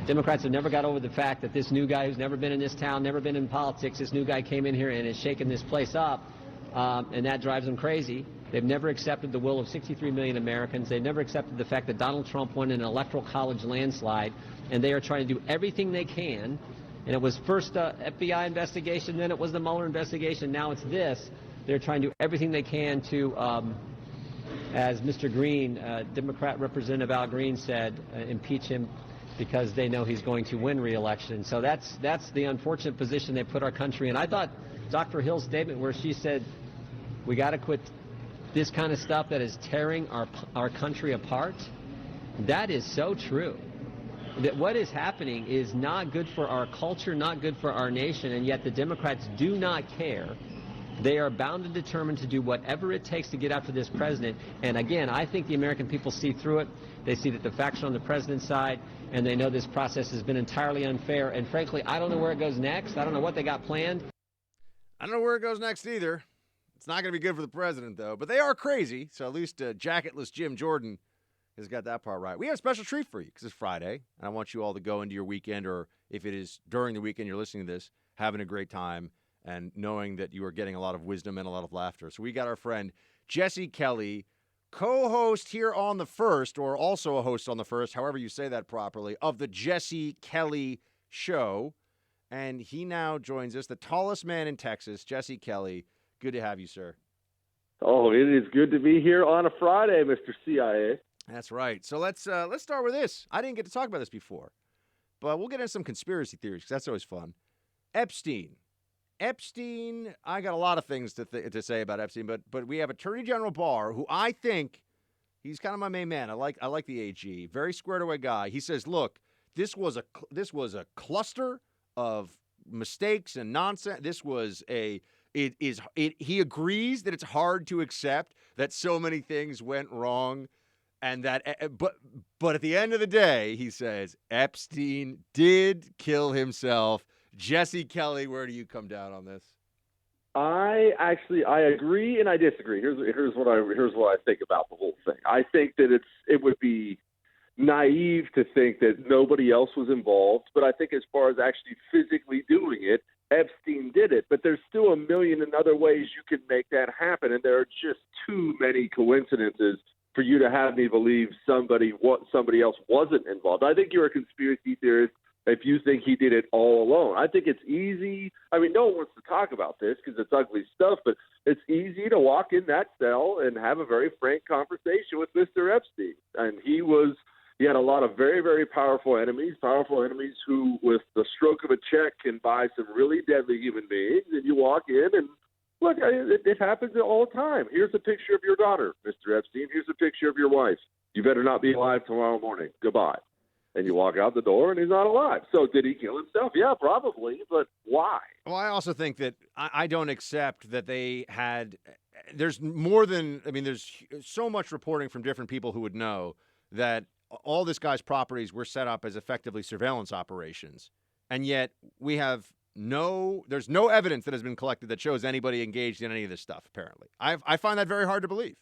Democrats have never got over the fact that this new guy who's never been in this town, never been in politics, this new guy came in here and has shaken this place up, and that drives them crazy. They've never accepted the will of 63 million Americans. They've never accepted the fact that Donald Trump won in an electoral college landslide, and they are trying to do everything they can. And it was first FBI investigation, then it was the Mueller investigation, now it's this. They're trying to do everything they can to, as Mr. Green, Democrat Representative Al Green said, impeach him because they know he's going to win re-election. So that's the unfortunate position they put our country in. I thought Dr. Hill's statement where she said, we got to quit this kind of stuff that is tearing our country apart, that is so true. That what is happening is not good for our culture, not good for our nation, and yet the Democrats do not care. They are bound and determined to do whatever it takes to get after this president. And again, I think the American people see through it. They see that the facts are on the president's side, and they know this process has been entirely unfair. And frankly, I don't know where it goes next. I don't know what they got planned. I don't know where it goes next either. It's not going to be good for the president, though. But they are crazy, so at least jacketless Jim Jordan has got that part right. We have a special treat for you because it's Friday, and I want you all to go into your weekend, or if it is during the weekend you're listening to this, having a great time and knowing that you are getting a lot of wisdom and a lot of laughter. So we got our friend Jesse Kelly, co-host here on The First, or also a host on The First, however you say that properly, of the Jesse Kelly Show. And he now joins us, the tallest man in Texas, Jesse Kelly. Good to have you, sir. Oh, it is good to be here on a Friday, Mr. CIA. That's right. So let's start with this. I didn't get to talk about this before, but we'll get into some conspiracy theories because that's always fun. Epstein, I got a lot of things to say about Epstein, but we have Attorney General Barr, who I think he's kind of my main man. I like the AG, very squared away guy. He says, look, this was a cluster of mistakes and nonsense. He agrees that it's hard to accept that so many things went wrong, and that but at the end of the day, he says Epstein did kill himself. Jesse Kelly, where do you come down on this? I agree and I disagree. Here's what I think about the whole thing. I think that it would be naive to think that nobody else was involved, but I think as far as actually physically doing it, Epstein did it. But there's still a million and other ways you can make that happen, and there are just too many coincidences for you to have me believe somebody else wasn't involved. I think you're a conspiracy theorist if you think he did it all alone. I think it's easy. I mean, no one wants to talk about this because it's ugly stuff, but it's easy to walk in that cell and have a very frank conversation with Mr. Epstein. And he had a lot of very, very powerful enemies who, with the stroke of a check, can buy some really deadly human beings. And you walk in and, look, it happens all the time. Here's a picture of your daughter, Mr. Epstein. Here's a picture of your wife. You better not be alive tomorrow morning. Goodbye. And you walk out the door, and he's not alive. So did he kill himself? Yeah, probably. But why? Well, I also think that I don't accept that they had – there's more than – I mean, there's so much reporting from different people who would know that all this guy's properties were set up as effectively surveillance operations. And yet we have there's no evidence that has been collected that shows anybody engaged in any of this stuff, apparently. I find that very hard to believe.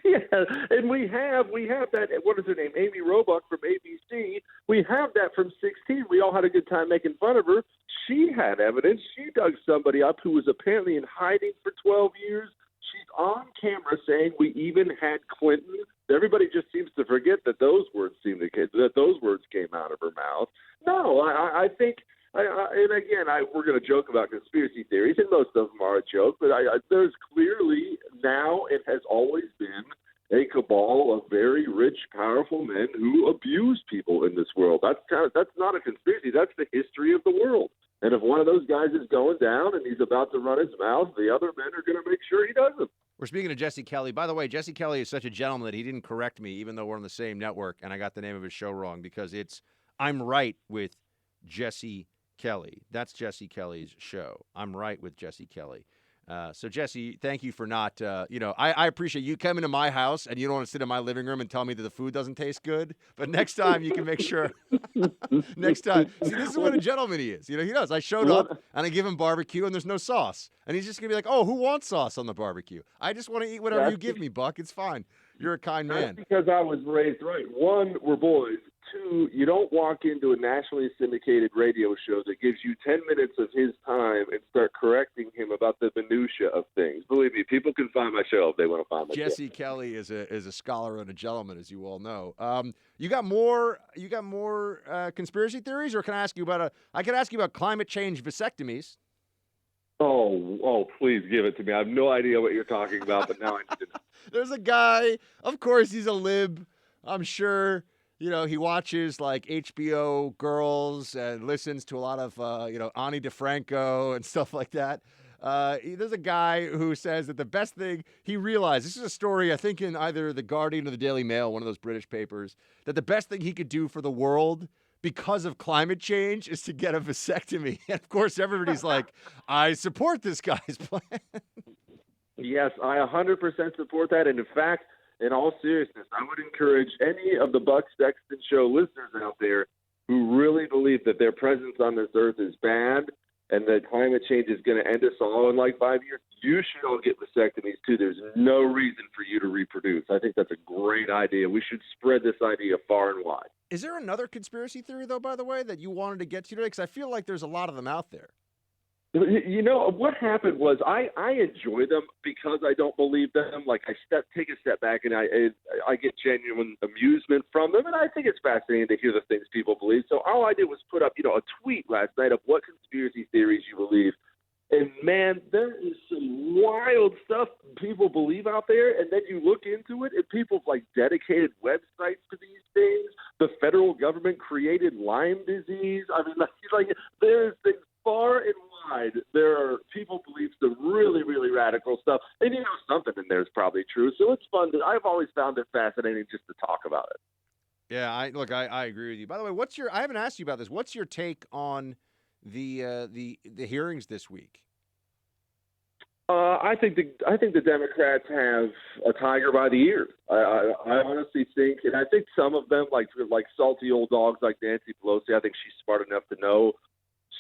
Yeah, and we have that. What is her name? Amy Roebuck from ABC. We have that from 16. We all had a good time making fun of her. She had evidence. She dug somebody up who was apparently in hiding for 12 years. She's on camera saying we even had Clinton. Everybody just seems to forget that those words came out of her mouth. No, I think. And again, we're going to joke about conspiracy theories, and most of them are a joke, but there's clearly now, it has always been, a cabal of very rich, powerful men who abuse people in this world. That's not a conspiracy. That's the history of the world. And if one of those guys is going down and he's about to run his mouth, the other men are going to make sure he doesn't. We're speaking to Jesse Kelly. By the way, Jesse Kelly is such a gentleman that he didn't correct me, even though we're on the same network, and I got the name of his show wrong, because I'm Right with Jesse Kelly. That's Jesse Kelly's show. I'm Right with Jesse Kelly. So, Jesse, thank you for not, I appreciate you coming to my house and you don't want to sit in my living room and tell me that the food doesn't taste good. But next time you can make sure. Next time. See, this is what a gentleman he is. He knows. I showed up and I give him barbecue and there's no sauce. And he's just going to be like, oh, who wants sauce on the barbecue? I just want to eat whatever you give me, Buck. It's fine. You're a kind man. That's because I was raised right. One, we're boys. Two, you don't walk into a nationally syndicated radio show that gives you 10 minutes of his time and start correcting him about the minutia of things. Believe me, people can find my show if they want to find my show. Jesse Kelly is a scholar and a gentleman, as you all know. You got more conspiracy theories, or can I ask you about I could ask you about climate change vasectomies. Oh, please give it to me. I have no idea what you're talking about, but now I need to know. There's a guy, of course, he's a lib. I'm sure, he watches like HBO Girls and listens to a lot of, Ani DeFranco and stuff like that. There's a guy who says that the best thing he realized, this is a story, I think, in either The Guardian or the Daily Mail, one of those British papers, that the best thing he could do for the world because of climate change is to get a vasectomy. And of course, everybody's like, I support this guy's plan. Yes, I 100% support that. And in fact, in all seriousness, I would encourage any of the Buck Sexton Show listeners out there who really believe that their presence on this earth is bad and that climate change is going to end us all in like 5 years, you should all get vasectomies too. There's no reason for you to reproduce. I think that's a great idea. We should spread this idea far and wide. Is there another conspiracy theory, though, by the way, that you wanted to get to today? Because I feel like there's a lot of them out there. What happened was I enjoy them because I don't believe them. Like take a step back and I get genuine amusement from them, and I think it's fascinating to hear the things people believe. So all I did was put up, a tweet last night of what conspiracy theories you believe. And man, there is some wild stuff people believe out there, and then you look into it, and people have dedicated websites to these things. The federal government created Lyme disease. I mean, there's things far and wide. There are people believe some really, really radical stuff, and something in there is probably true. So it's fun. I've always found it fascinating just to talk about it. Yeah, I agree with you. By the way, I haven't asked you about this. What's your take on the hearings this week? I think the Democrats have a tiger by the ears. I honestly think, and I think some of them, like salty old dogs like Nancy Pelosi, I think she's smart enough to know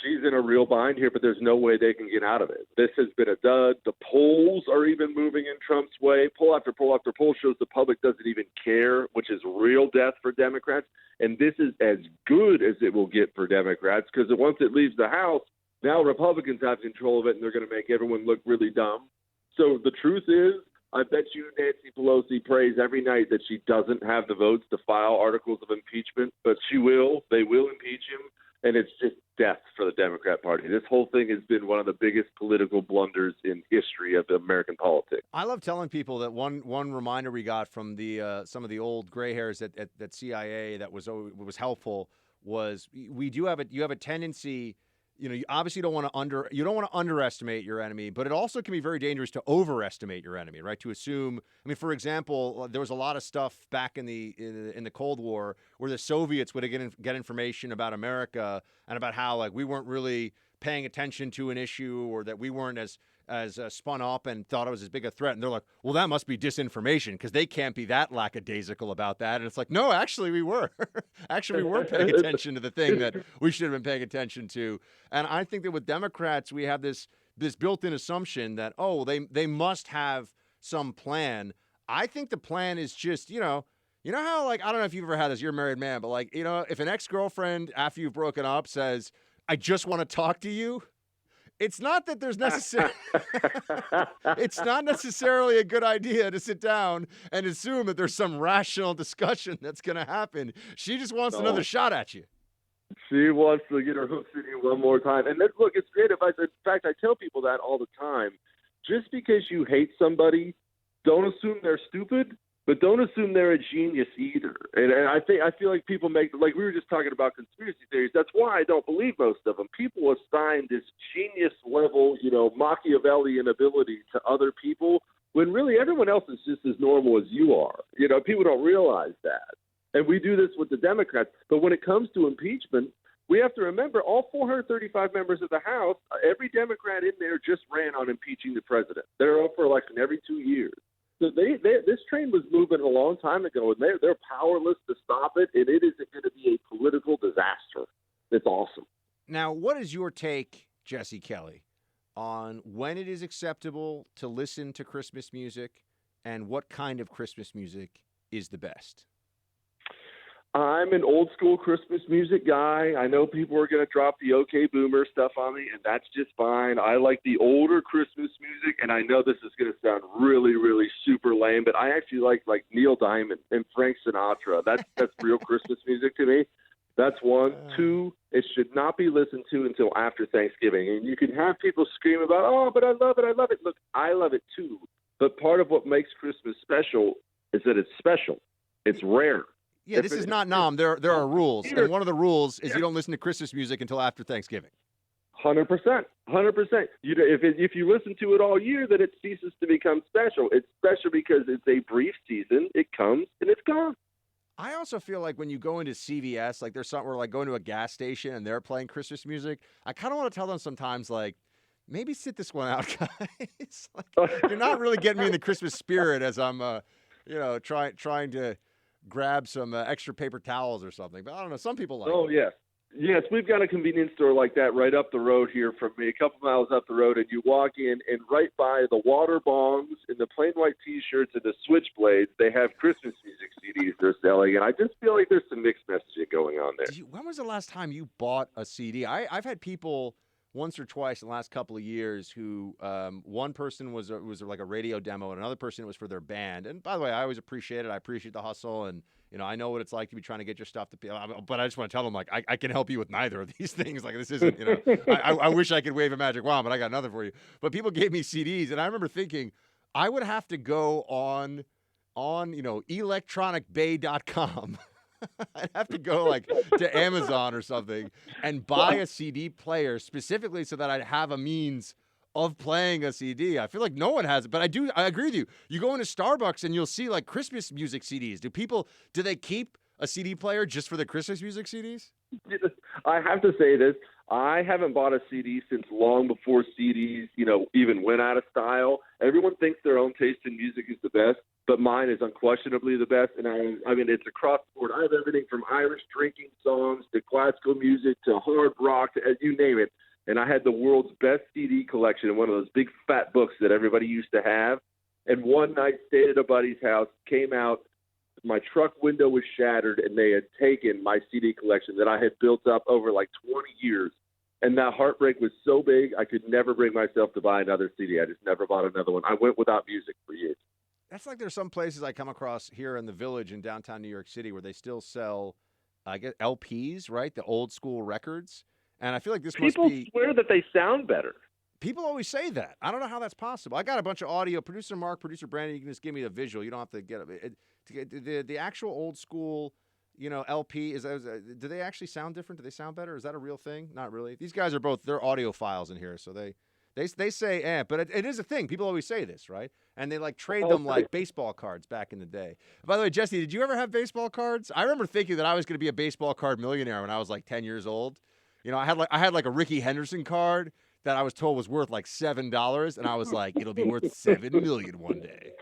she's in a real bind here, but there's no way they can get out of it. This has been a dud. The polls are even moving in Trump's way. Poll after poll after poll shows the public doesn't even care, which is real death for Democrats. And this is as good as it will get for Democrats because once it leaves the House, now Republicans have control of it, and they're going to make everyone look really dumb. So the truth is, I bet you Nancy Pelosi prays every night that she doesn't have the votes to file articles of impeachment, but she will. They will impeach him, and it's just death for the Democrat Party. This whole thing has been one of the biggest political blunders in history of American politics. I love telling people that one reminder we got from the some of the old gray hairs at CIA that was helpful was you have a tendency. You obviously don't want to underestimate your enemy, but it also can be very dangerous to overestimate your enemy, right? To assume, for example, there was a lot of stuff back in the Cold War where the Soviets would get information about America and about how we weren't really paying attention to an issue or that we weren't as spun up and thought it was as big a threat. And they're like, well, that must be disinformation because they can't be that lackadaisical about that. And it's like, no, actually we were. Actually, we were paying attention to the thing that we should have been paying attention to. And I think that with Democrats, we have this built-in assumption that, they must have some plan. I think the plan is just, how, I don't know if you've ever had this, you're a married man, but if an ex-girlfriend after you've broken up says, I just want to talk to you, it's not that there's it's not necessarily a good idea to sit down and assume that there's some rational discussion that's going to happen. She just wants another shot at you. She wants to get her hooks in you one more time. And look, it's great advice. In fact, I tell people that all the time. Just because you hate somebody, don't assume they're stupid, but don't assume they're a genius either. And I feel like people make, like we were just talking about conspiracy theories. That's why I don't believe most of them. People assign this genius level, Machiavellian ability to other people when really everyone else is just as normal as you are. People don't realize that. And we do this with the Democrats. But when it comes to impeachment, we have to remember all 435 members of the House, every Democrat in there just ran on impeaching the president. They're up for election every 2 years. So this train was moving a long time ago, and they're powerless to stop it, and it isn't going to be a political disaster. It's awesome. Now, what is your take, Jesse Kelly, on when it is acceptable to listen to Christmas music and what kind of Christmas music is the best? I'm an old school Christmas music guy. I know people are going to drop the OK Boomer stuff on me, and that's just fine. I like the older Christmas music, and I know this is going to sound really, really super lame, but I actually like Neil Diamond and Frank Sinatra. That's real Christmas music to me. That's one. Two, it should not be listened to until after Thanksgiving. And you can have people scream about, oh, but I love it, I love it. Look, I love it too. But part of what makes Christmas special is that it's special. It's rare. Yeah, this is not Nam. There are rules, and one of the rules is you don't listen to Christmas music until after Thanksgiving. 100%. If you listen to it all year, then it ceases to become special. It's special because it's a brief season. It comes and it's gone. I also feel like when you go into CVS, like there's something where like going to a gas station and they're playing Christmas music, I kind of want to tell them sometimes like, maybe sit this one out, guys. Like, you're not really getting me in the Christmas spirit as I'm, trying to grab some extra paper towels or something. But I don't know. Some people like it. Yes. Yes, we've got a convenience store like that right up the road here from me, a couple miles up the road, and you walk in, and right by the water bongs and the plain white T-shirts and the switchblades, they have Christmas music CDs they're selling, and I just feel like there's some mixed messaging going on there. When was the last time you bought a CD? I've had people once or twice in the last couple of years who one person was like a radio demo, and another person it was for their band. And by the way, I always appreciate it. I appreciate the hustle, and I know what it's like to be trying to get your stuff to people. But I just want to tell them, like, I can help you with neither of these things. Like, this isn't, I wish I could wave a magic wand, but I got nothing for you. But people gave me CDs, and I remember thinking I would have to go on electronicbay.com. I'd have to go like to Amazon or something and buy a CD player specifically so that I'd have a means of playing a CD. I feel like no one has it, but I agree with you. You go into Starbucks and you'll see like Christmas music CDs. Do they keep a CD player just for the Christmas music CDs? I have to say this. I haven't bought a CD since long before CDs, even went out of style. Everyone thinks their own taste in music is the best, but mine is unquestionably the best. And I mean, it's across the board. I have everything from Irish drinking songs to classical music to hard rock, to, you name it. And I had the world's best CD collection in one of those big fat books that everybody used to have. And one night, stayed at a buddy's house, came out, my truck window was shattered, and they had taken my CD collection that I had built up over like 20 years. And that heartbreak was so big, I could never bring myself to buy another CD. I just never bought another one. I went without music for years. That's like there's some places I come across here in the Village in downtown New York City where they still sell, I guess, LPs, right? The old school records. And I feel like People swear that they sound better. People always say that. I don't know how that's possible. I got a bunch of audio. Producer Mark, producer Brandon, you can just give me the visual. You don't have to get it. The actual old school, LP, do they actually sound different? Do they sound better? Is that a real thing? Not really. These guys are they're audiophiles in here, so they say, but it is a thing. People always say this, right? And they like trade them like baseball cards back in the day. By the way, Jesse, did you ever have baseball cards? I remember thinking that I was going to be a baseball card millionaire when I was like 10 years old. I had like a Ricky Henderson card that I was told was worth like $7, and I was like, it'll be worth $7 million one day.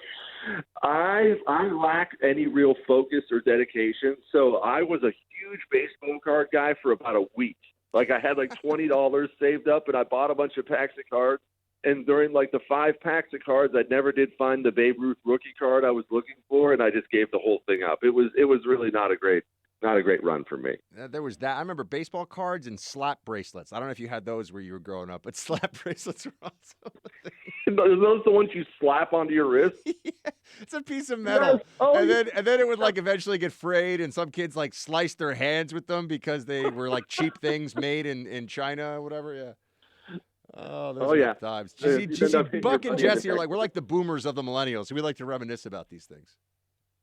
I lack any real focus or dedication, so I was a huge baseball card guy for about a week. Like I had like $20 saved up, and I bought a bunch of packs of cards. And during like the 5 packs of cards, I never did find the Babe Ruth rookie card I was looking for, and I just gave the whole thing up. It was really not a great run for me. There was that. I remember baseball cards and slap bracelets. I don't know if you had those where you were growing up, but slap bracelets were also a thing. Are those the ones you slap onto your wrist? Yeah, it's a piece of metal. Yes. Oh, and then it would like eventually get frayed, and some kids like sliced their hands with them because they were like cheap things made in China or whatever. Yeah. Oh, those are good times. Buck and Jesse are like, we're like the boomers of the millennials. So we like to reminisce about these things.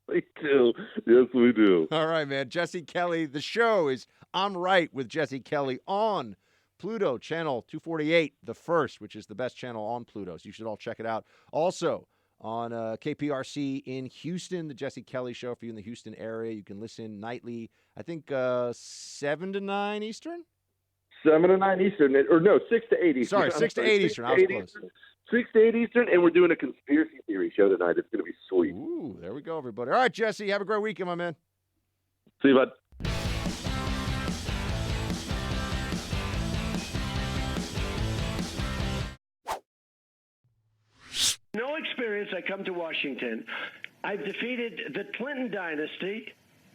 We do. Yes, we do. All right, man. Jesse Kelly. The show is I'm Right with Jesse Kelly on Pluto, channel 248, the first, which is the best channel on Pluto. So you should all check it out. Also on KPRC in Houston, the Jesse Kelly Show for you in the Houston area. You can listen nightly, I think 7 to 9 Eastern? 7 to 9 Eastern. Or no, 6 to 8 Eastern. Sorry, 6 to 8 Eastern. I was close. 6 to 8 Eastern, and we're doing a conspiracy theory show tonight. It's going to be sweet. Ooh, there we go, everybody. All right, Jesse, have a great weekend, my man. See you, bud. No experience. I come to Washington. I've defeated the Clinton dynasty,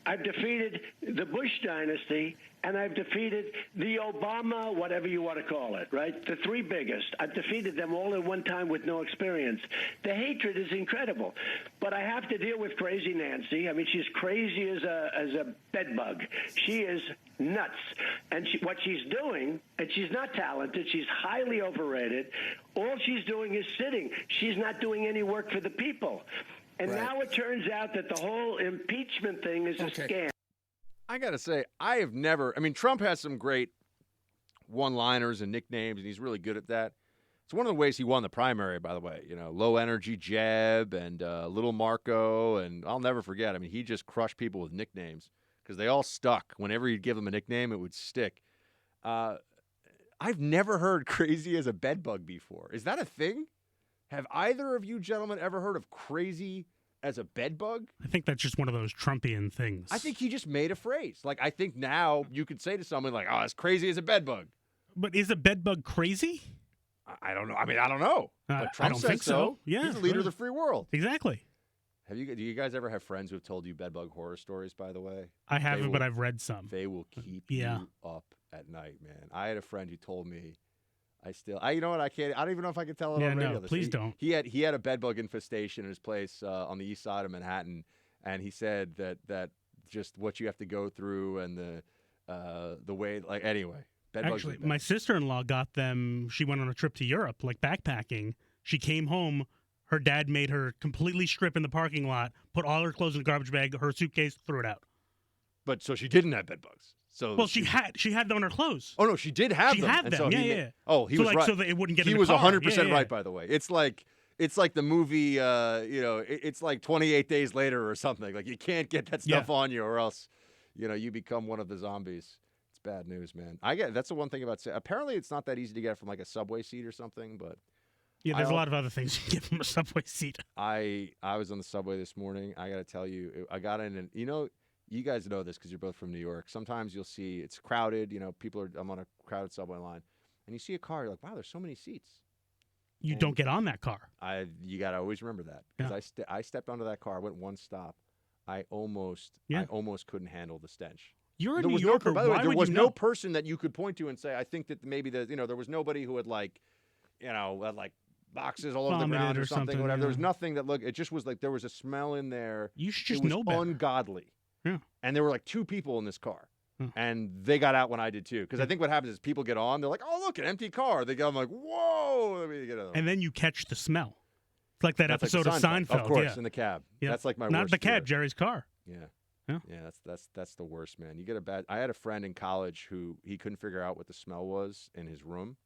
I've defeated the Bush dynasty, and I've defeated the Obama, whatever you want to call it, right? The three biggest. I've defeated them all at one time with no experience. The hatred is incredible. But I have to deal with crazy Nancy. I mean, she's crazy as a bedbug. She is nuts. And what she's doing, and she's not talented, she's highly overrated. All she's doing is sitting. She's not doing any work for the people. And now it turns out that the whole impeachment thing is a scam. I got to say, I have never – I mean, Trump has some great one-liners and nicknames, and he's really good at that. It's one of the ways he won the primary, by the way. You know, low-energy Jeb and Little Marco, and I'll never forget. I mean, he just crushed people with nicknames because they all stuck. Whenever you'd give them a nickname, it would stick. I've never heard crazy as a bedbug before. Is that a thing? Have either of you gentlemen ever heard of crazy as a bedbug? I think that's just one of those Trumpian things. I think he just made a phrase. Like, I think now you could say to someone like, oh, as crazy as a bedbug. But is a bedbug crazy? I don't know. I mean, I don't know. But Trump I don't says think so. Yeah, he's the leader of the free world. Exactly. Do you guys ever have friends who have told you bedbug horror stories, by the way? I haven't, but I've read some. They will keep you up at night, man. I had a friend who told me, you know what? I don't even know if I can tell it on radio. No, please don't. He had a bedbug infestation in his place on the east side of Manhattan, and he said that just what you have to go through and the way, like, anyway. Actually, my sister-in-law got them. She went on a trip to Europe, like backpacking. She came home. Her dad made her completely strip in the parking lot, put all her clothes in a garbage bag, her suitcase, threw it out. But so she didn't have bed bugs. So she had on her clothes. Oh no, she did have them. She had them. So yeah. He was right. So that it wouldn't get. He in the was car. 100% right, by the way. It's like the movie. It's like 28 Days Later or something. Like you can't get that stuff on you, or else, you become one of the zombies. It's bad news, man. That's the one thing about. Apparently, it's not that easy to get from like a subway seat or something, but. Yeah, there's a lot of other things you can get from a subway seat. I was on the subway this morning. I got to tell you, I got in and, you guys know this because you're both from New York. Sometimes you'll see it's crowded. I'm on a crowded subway line. And you see a car, you're like, wow, there's so many seats. You don't get on that car. You got to always remember that. Because I stepped onto that car. I went one stop. I almost couldn't handle the stench. You're a New Yorker. By the way, there was no person that you could point to and say, I think that maybe there was nobody who had had boxes all over the ground or something, whatever. Yeah. There was nothing that looked. It just was like there was a smell in there. You should just know better. Ungodly. Yeah. And there were like two people in this car, and they got out when I did too. Because I think what happens is people get on, they're like, "Oh, look, an empty car." They go, "I'm like, whoa!" Let me get out. And then you catch the smell. It's like that episode of Seinfeld. Of course, in the cab. Yeah. That's like my not worst the cab, fear. Jerry's car. Yeah. That's the worst, man. You get a bad. I had a friend in college who he couldn't figure out what the smell was in his room.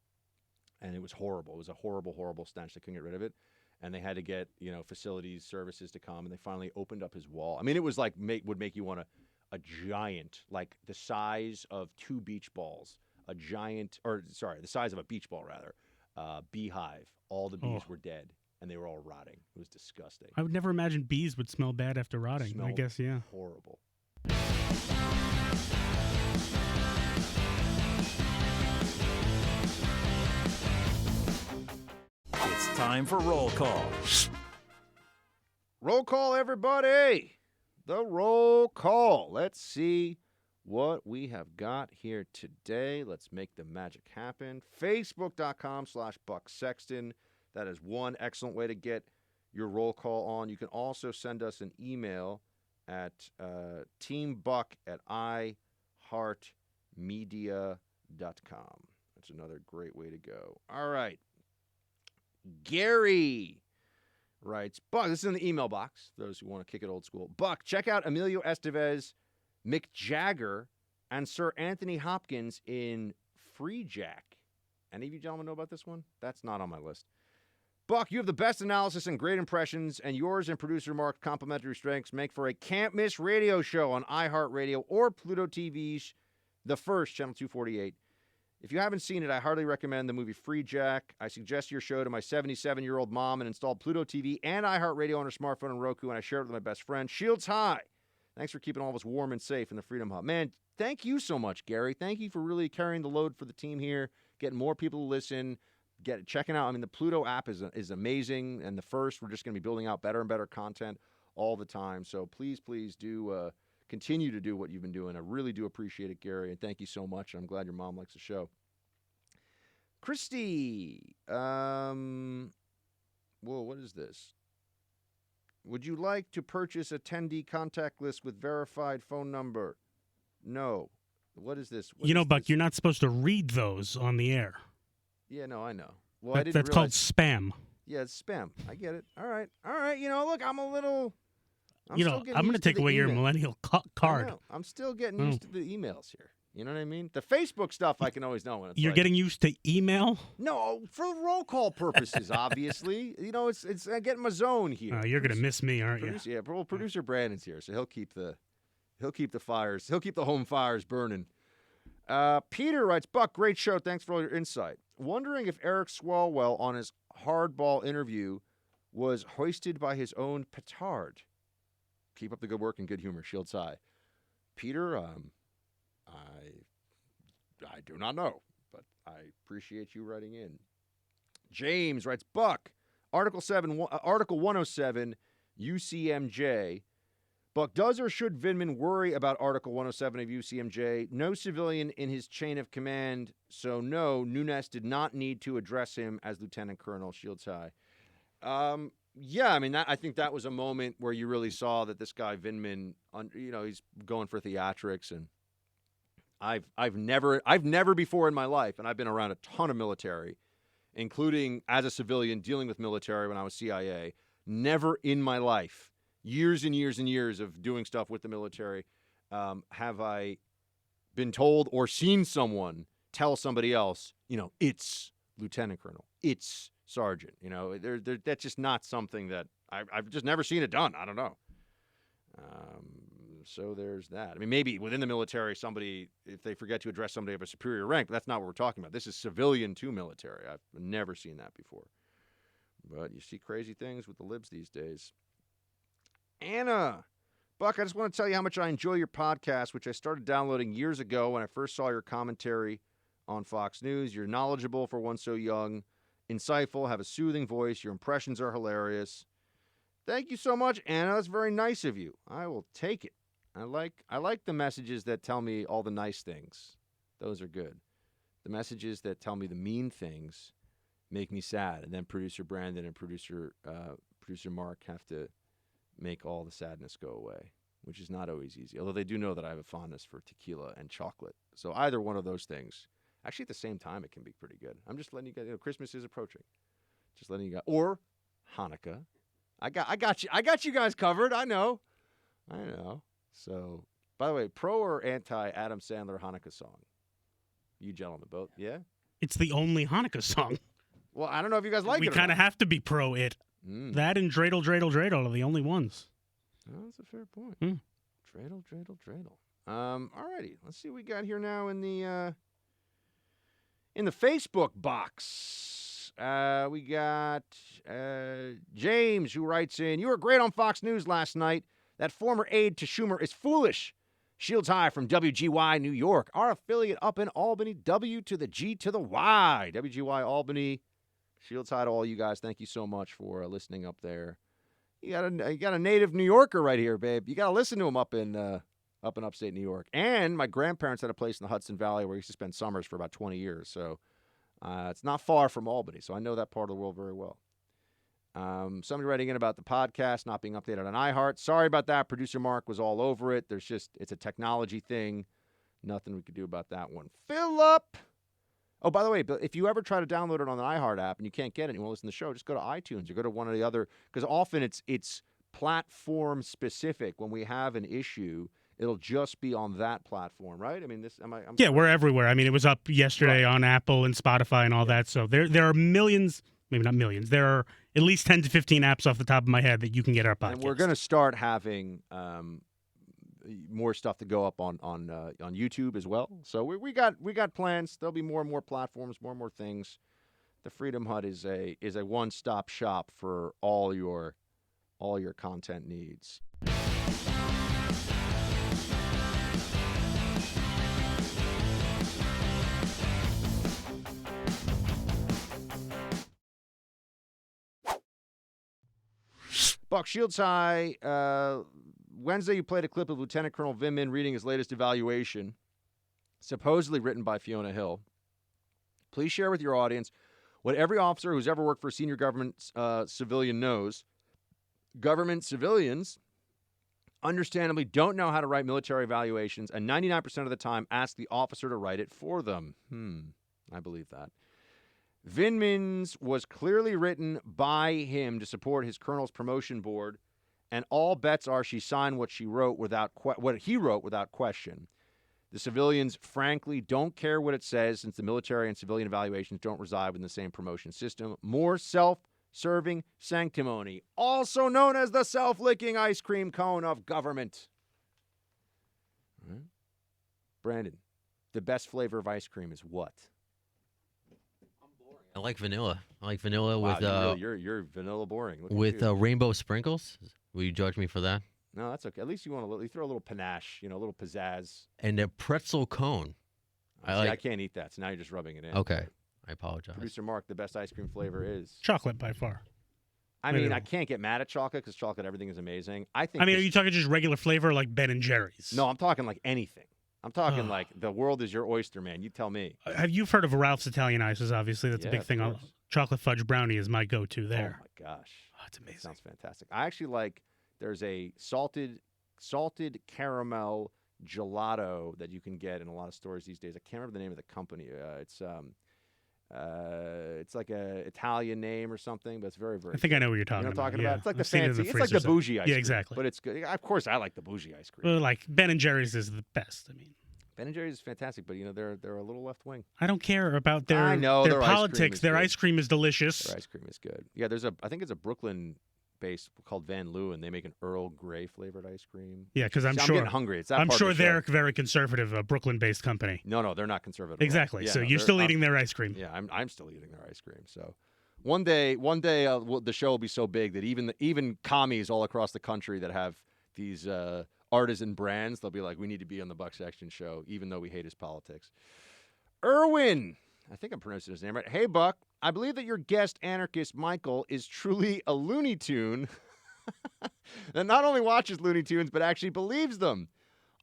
And it was horrible. It was a horrible, horrible stench. They couldn't get rid of it. And they had to get, facilities, services to come. And they finally opened up his wall. I mean, it was like, would make you want a giant, like the size of two beach balls, the size of a beach ball, rather, beehive. All the bees were dead. And they were all rotting. It was disgusting. I would never imagine bees would smell bad after rotting. I guess, yeah. Horrible. It's time for roll call. Roll call, everybody. The roll call. Let's see what we have got here today. Let's make the magic happen. Facebook.com/Buck Sexton. That is one excellent way to get your roll call on. You can also send us an email at teambuck@iheartmedia.com. That's another great way to go. All right. Gary writes, Buck, this is in the email box, those who want to kick it old school. Buck, check out Emilio Estevez, Mick Jagger, and Sir Anthony Hopkins in Free Jack. Any of you gentlemen know about this one? That's not on my list. Buck, you have the best analysis and great impressions, and yours and producer Mark's complimentary strengths make for a can't-miss radio show on iHeartRadio or Pluto TV's The First, Channel 248. If you haven't seen it, I heartily recommend the movie Free Jack. I suggest your show to my 77-year-old mom and installed Pluto TV and iHeartRadio on her smartphone and Roku, and I shared it with my best friend. Shields high. Thanks for keeping all of us warm and safe in the Freedom Hub. Man, thank you so much, Gary. Thank you for really carrying the load for the team here, getting more people to listen, checking out. I mean, the Pluto app is amazing, and The First, we're just going to be building out better and better content all the time. So please do continue to do what you've been doing. I really do appreciate it, Gary, and thank you so much. I'm glad your mom likes the show. Christy, whoa, what is this? Would you like to purchase a 10D contact list with verified phone number? No. What is this? Buck, you're not supposed to read those on the air. Yeah, no, I know. Well, I didn't that's called realize... spam. Yeah, it's spam. I get it. All right. Look, I'm a little... I'm going to take away your millennial card. I'm still getting used to the emails here. You know what I mean? The Facebook stuff, I can always know when it's You're getting used to email? No, for roll call purposes, obviously. It's getting my zone here. You're going to miss me, aren't you? Yeah, producer Brandon's here, so he'll keep the fires. He'll keep the home fires burning. Peter writes, Buck, great show. Thanks for all your insight. Wondering if Eric Swalwell on his hardball interview was hoisted by his own petard. Keep up the good work and good humor. Shields high. Peter, I do not know, but I appreciate you writing in. James writes, Buck, Article 107, UCMJ. Buck, does or should Vindman worry about Article 107 of UCMJ? No civilian in his chain of command, so no, Nunes did not need to address him as Lieutenant Colonel. Shields high. Yeah, I mean, I think that was a moment where you really saw that this guy Vindman, he's going for theatrics, and I've never before in my life, and I've been around a ton of military, including as a civilian dealing with military when I was CIA. Never in my life, years and years and years of doing stuff with the military, have I been told or seen someone tell somebody else, it's Lieutenant Colonel, it's Sergeant. That's just not something that I've just never seen it done. I don't know. So there's that. I mean, maybe within the military, somebody, if they forget to address somebody of a superior rank, but that's not what we're talking about. This is civilian to military. I've never seen that before. But you see crazy things with the libs these days. Anna, Buck, I just want to tell you how much I enjoy your podcast, which I started downloading years ago when I first saw your commentary on Fox News. You're knowledgeable for one so young, insightful, have a soothing voice. Your impressions are hilarious. Thank you so much, Anna. That's very nice of you. I will take it. I like the messages that tell me all the nice things. Those are good. The messages that tell me the mean things make me sad, and then producer Brandon and producer Mark have to make all the sadness go away, which is not always easy. Although they do know that I have a fondness for tequila and chocolate. So either one of those things, actually at the same time, it can be pretty good. I'm just letting you guys, Christmas is approaching. Just letting you guys, or Hanukkah. I got you guys covered. I know. So, by the way, pro or anti Adam Sandler Hanukkah song? You gentlemen both, yeah? It's the only Hanukkah song. Well, I don't know if you guys like it. We kind of have to be pro it. That and Dreidel, Dreidel, Dreidel are the only ones. Oh, that's a fair point. Dreidel, Dreidel, Dreidel. All righty. Let's see what we got here now in the Facebook box. We got James, who writes in, you were great on Fox News last night. That former aide to Schumer is foolish. Shields high from WGY New York, our affiliate up in Albany. W to the G to the Y. WGY Albany. Shields high to all you guys. Thank you so much for listening up there. You got a native New Yorker right here, babe. You got to listen to him up in upstate New York. And my grandparents had a place in the Hudson Valley where I used to spend summers for about 20 years. So it's not far from Albany. So I know that part of the world very well. Somebody writing in about the podcast not being updated on iHeart. Sorry about that. Producer Mark was all over it. It's a technology thing. Nothing we could do about that one. Philip. Oh, by the way, if you ever try to download it on the iHeart app and you can't get it and you want to listen to the show, just go to iTunes or go to one of the other, because often it's platform specific. When we have an issue, it'll just be on that platform, right? I mean, yeah, we're everywhere. I mean, it was up yesterday on Apple and Spotify and all that. So there are millions, maybe not millions. There are at least 10 to 15 apps off the top of my head that you can get our podcast. And we're going to start having more stuff to go up on YouTube as well. So we got plans. There'll be more and more platforms, more and more things. The Freedom Hut is a one-stop shop for all your content needs. Buck, Shields high. Wednesday, you played a clip of Lieutenant Colonel Vin Min reading his latest evaluation, supposedly written by Fiona Hill. Please share with your audience what every officer who's ever worked for a senior government civilian knows. Government civilians understandably don't know how to write military evaluations, and 99% of the time ask the officer to write it for them. I believe that. Vin Min's was clearly written by him to support his colonel's promotion board, and all bets are she signed what he wrote without question. The civilians, frankly, don't care what it says since the military and civilian evaluations don't reside within the same promotion system. More self-serving sanctimony, also known as the self-licking ice cream cone of government. All right. Brandon, the best flavor of ice cream is what? I like vanilla. I like vanilla Wow, with you're vanilla boring. Look at with you. rainbow sprinkles. Will you judge me for that? No, that's okay. At least you throw a little panache, a little pizzazz. And a pretzel cone. I can't eat that, so now you're just rubbing it in. Okay, I apologize. Producer Mark, the best ice cream flavor is Chocolate by far. I mean, I can't get mad at chocolate because chocolate, everything is amazing. I mean, are you talking just regular flavor like Ben and Jerry's? No, I'm talking like anything. I'm talking like the world is your oyster, man. You tell me. Have you heard of Ralph's Italian Ices? Obviously, that's a big thing. Course. Chocolate fudge brownie is my go-to there. Oh my gosh, it's amazing. That sounds fantastic. I actually like. There's a salted caramel gelato that you can get in a lot of stores these days. I can't remember the name of the company. It's like a Italian name or something, but it's very, very. I think good. I know what you're talking about. Yeah. It's like I've seen it in fancy. the It's like the freezer. bougie ice cream. Yeah, exactly. But it's good. Of course, I like the bougie ice cream. Well, like Ben and Jerry's is the best. I mean, Ben and Jerry's is fantastic, but they're a little left wing. I don't care about their I know, their ice cream politics. is Their good. ice cream is delicious. Their ice cream is good. Yeah, I think it's a Brooklyn based called Van Leeuwen, and they make an Earl Grey flavored ice cream. Yeah, because I'm I'm sure getting hungry. It's that I'm part sure of the show. they're very conservative, a Brooklyn-based company. No, they're not conservative. at all. Exactly. Yeah, So no, you're they're- still eating their ice cream. Yeah, I'm still eating their ice cream. So one day, the show will be so big that even commies all across the country that have these artisan brands, they'll be like, we need to be on the Buck Sexton show, even though we hate his politics. Erwin, I think I'm pronouncing his name right. Hey, Buck, I believe that your guest anarchist Michael is truly a Looney Tune that not only watches Looney Tunes but actually believes them.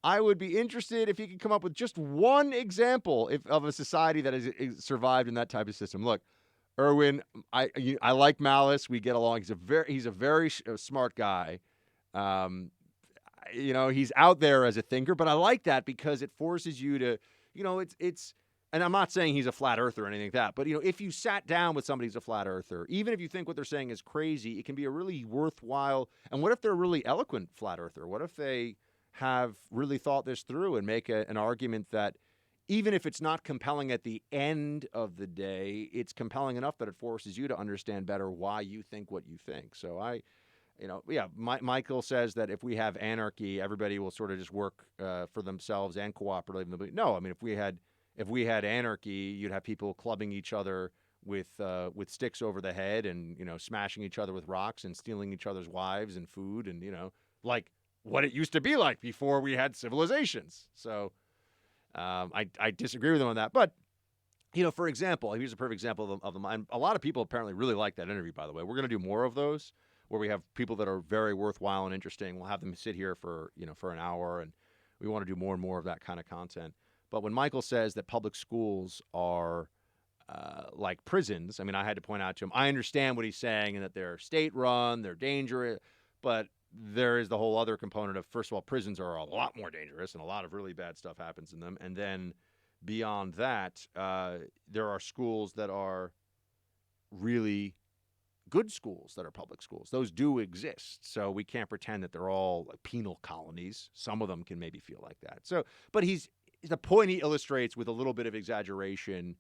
I would be interested if he could come up with just one example of a society that has survived in that type of system. Look, Erwin, I like Malice. We get along. He's a very smart guy. He's out there as a thinker, but I like that because it forces you to, it's. And I'm not saying he's a flat earther or anything like that, but if you sat down with somebody who's a flat earther, even if you think what they're saying is crazy, it can be a really worthwhile. And what if they're a really eloquent flat earther? What if they have really thought this through and make an argument that even if it's not compelling at the end of the day, it's compelling enough that it forces you to understand better why you think what you think. So Michael says that if we have anarchy, everybody will sort of just work for themselves and cooperatively. No, I mean, if we had anarchy, you'd have people clubbing each other with sticks over the head and smashing each other with rocks and stealing each other's wives and food and like what it used to be like before we had civilizations. So I disagree with him on that. But for example, here's a perfect example of them. And a lot of people apparently really like that interview. By the way, we're going to do more of those where we have people that are very worthwhile and interesting. We'll have them sit here for an hour, and we want to do more and more of that kind of content. But when Michael says that public schools are like prisons, I mean, I had to point out to him, I understand what he's saying and that they're state-run, they're dangerous, but there is the whole other component of, first of all, prisons are a lot more dangerous and a lot of really bad stuff happens in them. And then beyond that, there are schools that are really good schools that are public schools. Those do exist. So we can't pretend that they're all like penal colonies. Some of them can maybe feel like that. So, but the point he illustrates with a little bit of exaggeration,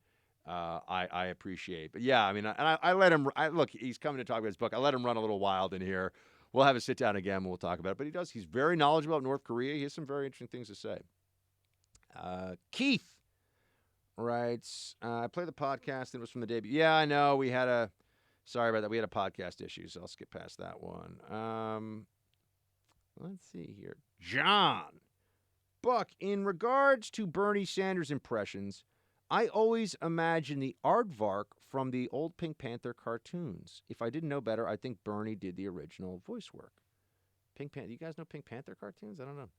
I appreciate. But yeah, I mean, I let him. Look, he's coming to talk about his book. I let him run a little wild in here. We'll have a sit down again. And we'll talk about it. But he's very knowledgeable about North Korea. He has some very interesting things to say. Keith writes, I played the podcast and it was from the debut. Yeah, I know. Sorry about that. We had a podcast issue, so I'll skip past that one. Let's see here. John. Buck, in regards to Bernie Sanders impressions, I always imagine the aardvark from the old Pink Panther cartoons. If I didn't know better, I think Bernie did the original voice work. Pink Panther. You guys know Pink Panther cartoons? I don't know.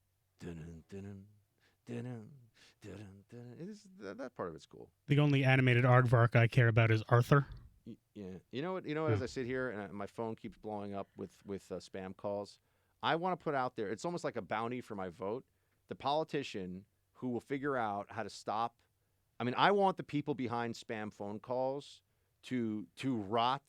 Dun-dun, dun-dun, dun-dun, dun-dun, dun-dun. That part of it's cool. The only animated aardvark I care about is Arthur. Yeah. You know what? As I sit here and my phone keeps blowing up with spam calls, I want to put out there. It's almost like a bounty for my vote. The politician who will figure out how to stop. I mean, I want the people behind spam phone calls to rot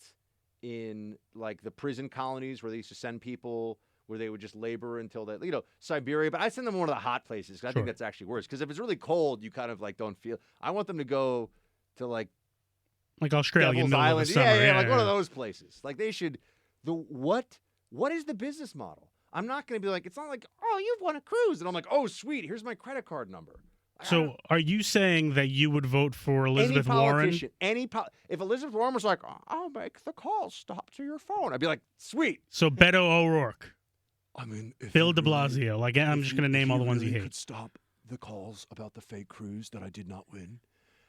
in like the prison colonies where they used to send people where they would just labor until they, Siberia. But I send them to one of the hot places. 'Cause I think that's actually worse. Because if it's really cold, you kind of like don't feel. I want them to go to like Australia, Devil's middle of the Island. summer. Yeah, like one of those places. Like they should. What is the business model? I'm not going to be like, it's not like, oh, you've won a cruise. And I'm like, oh, sweet, here's my credit card number. So are you saying that you would vote for Elizabeth any Warren? politician, if Elizabeth Warren was like, I'll make the call stop to your phone, I'd be like, sweet. So Beto O'Rourke, I mean, if Bill you de really- Blasio. Like, I'm if just you- going to name if all the you ones really you could hate. stop the calls about the fake cruise that I did not win.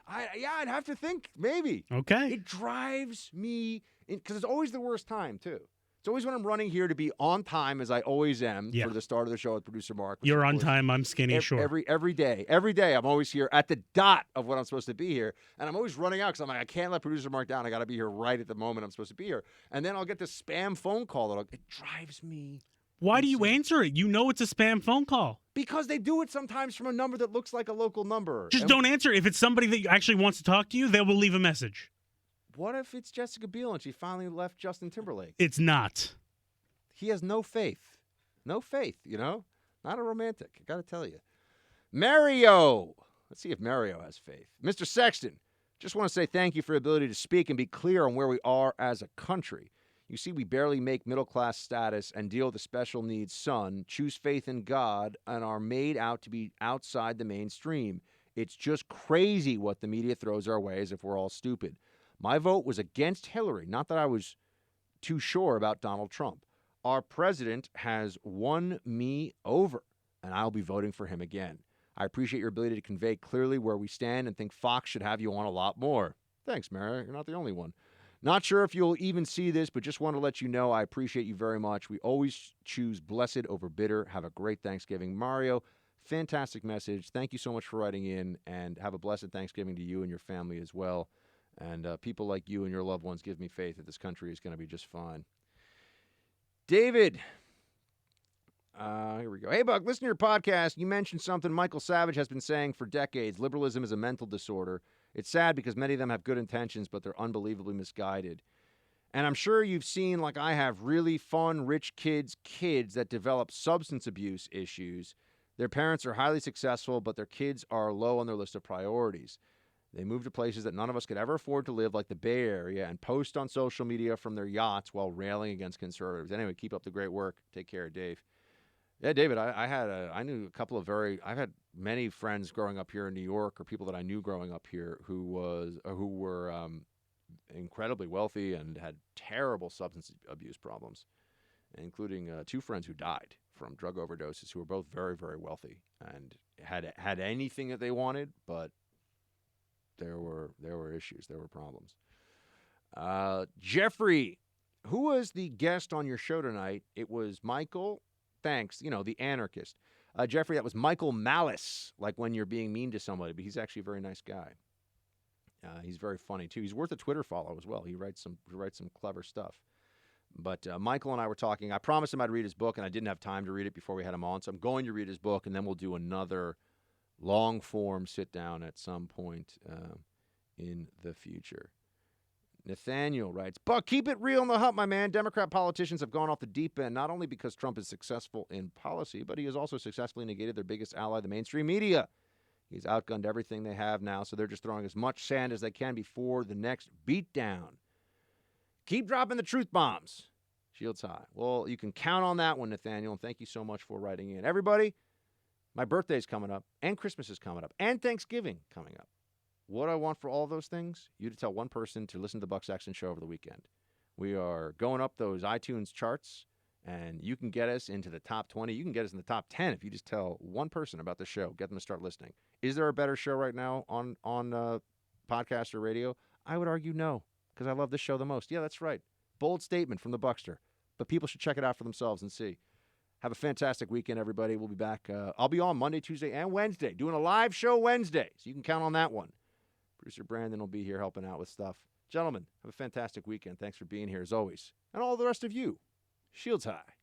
I'd have to think maybe. Okay. It drives me because it's always the worst time too. It's always when I'm running here to be on time, as I always am Yeah. for the start of the show with producer Mark. which You're of on course, time. I'm skinny. Sure. Every day, I'm always here at the dot of when I'm supposed to be here, and I'm always running out because I'm like, I can't let producer Mark down. I got to be here right at the moment I'm supposed to be here, and then I'll get this spam phone call it drives me. Why do you insane. answer it? You know it's a spam phone call. Because they do it sometimes from a number that looks like a local number. Just And don't answer. If it's somebody that actually wants to talk to you, they will leave a message. What if it's Jessica Biel and she finally left Justin Timberlake? It's not. He has no faith. No faith, Not a romantic, I got to tell you. Mario. Let's see if Mario has faith. Mr. Sexton, just want to say thank you for the ability to speak and be clear on where we are as a country. You see, we barely make middle-class status and deal with a special needs son, choose faith in God, and are made out to be outside the mainstream. It's just crazy what the media throws our way as if we're all stupid. My vote was against Hillary, not that I was too sure about Donald Trump. Our president has won me over, and I'll be voting for him again. I appreciate your ability to convey clearly where we stand and think Fox should have you on a lot more. Thanks, Mary. You're not the only one. Not sure if you'll even see this, but just want to let you know I appreciate you very much. We always choose blessed over bitter. Have a great Thanksgiving. Mario, fantastic message. Thank you so much for writing in, and have a blessed Thanksgiving to you and your family as well. And people like you and your loved ones give me faith that this country is going to be just fine. David. Here we go. Hey, Buck, listen to your podcast. You mentioned something Michael Savage has been saying for decades. Liberalism is a mental disorder. It's sad because many of them have good intentions, but they're unbelievably misguided. And I'm sure you've seen, like I have, really fun, rich kids that develop substance abuse issues. Their parents are highly successful, but their kids are low on their list of priorities. They move to places that none of us could ever afford to live, like the Bay Area, and post on social media from their yachts while railing against conservatives. Anyway, keep up the great work. Take care, Dave. Yeah, David, I knew a couple of I've had many friends growing up here in New York, or people that I knew growing up here who were incredibly wealthy and had terrible substance abuse problems, including two friends who died from drug overdoses, who were both very, very wealthy and had anything that they wanted, but there were issues, there were problems. Jeffrey, who was the guest on your show tonight? It was Michael. Thanks, the anarchist. Jeffrey, that was Michael Malice, like when you're being mean to somebody, but he's actually a very nice guy. He's very funny, too. He's worth a Twitter follow as well. He writes some clever stuff. But Michael and I were talking. I promised him I'd read his book, and I didn't have time to read it before we had him on, so I'm going to read his book, and then we'll do another long-form sit-down at some point in the future. Nathaniel writes, Buck, keep it real in the hut, my man. Democrat politicians have gone off the deep end, not only because Trump is successful in policy, but he has also successfully negated their biggest ally, the mainstream media. He's outgunned everything they have now, so they're just throwing as much sand as they can before the next beatdown. Keep dropping the truth bombs. Shields high. Well, you can count on that one, Nathaniel, and thank you so much for writing in. Everybody, my birthday's coming up, and Christmas is coming up, and Thanksgiving coming up. What I want for all of those things, you to tell one person to listen to the Buck Sexton Show over the weekend. We are going up those iTunes charts, and you can get us into the top 20. You can get us in the top 10 if you just tell one person about the show, get them to start listening. Is there a better show right now on podcast or radio? I would argue no, because I love this show the most. Yeah, that's right. Bold statement from the Buckster, but people should check it out for themselves and see. Have a fantastic weekend, everybody. We'll be back. I'll be on Monday, Tuesday, and Wednesday, doing a live show Wednesday, so you can count on that one. Producer Brandon will be here helping out with stuff. Gentlemen, have a fantastic weekend. Thanks for being here, as always. And all the rest of you, shields high.